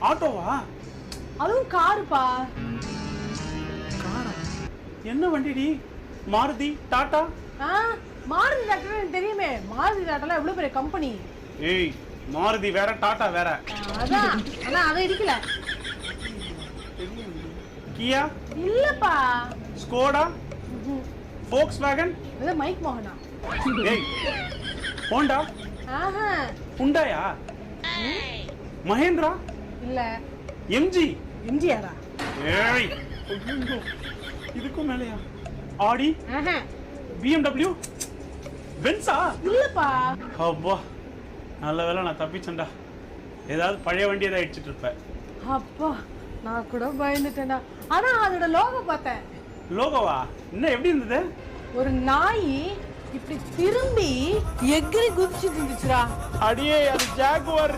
ஆட்டோவா? அதுவும் காருப்பா. காரா? என்ன வண்டிடி? மாருதி, டாடா? மாருதி டாட்டா எனக்கு தெரியுமே. மாருதி டாட்டால எவ்வளவு பெரிய கம்பெனி. ஏய், மாருதி வேற, டாடா வேற. அதான், ஆனா அதை இடிக்கல. கியா? இல்லப்பா. ஸ்கோடா? ஃபோக்ஸ்வேகன்? இது மைக் மோகனா. ஏய், ஹோண்டா? ஆஹா. ஹுண்டாயா? மஹேந்திரா? இல்ல. எம்ஜி? எம்ஜிஆரா? ஏய், ஐயோ, இதுக்கும் மேலையா? ஆடி? ஆஹா. BMW? பென்ஸா? இல்லப்பா. அப்பா, நல்ல வேளை நான் தப்பிச்சேன்டா. ஏதாவது பழைய வண்டி ஏதாவது அடிச்சிட்டு இருப்பேன். அப்பா, நான் கூட பயந்துட்டேன்டா. ஆனா அதோட லோகோ பார்த்தேன். லோகோவா? என்ன எப்படி இருந்தது? ஒரு நாய் இப்படி திரும்பி எகிரி குதிச்சுட்டு இருந்துச்சுடா. அடியே, அது ஜாகுவார்.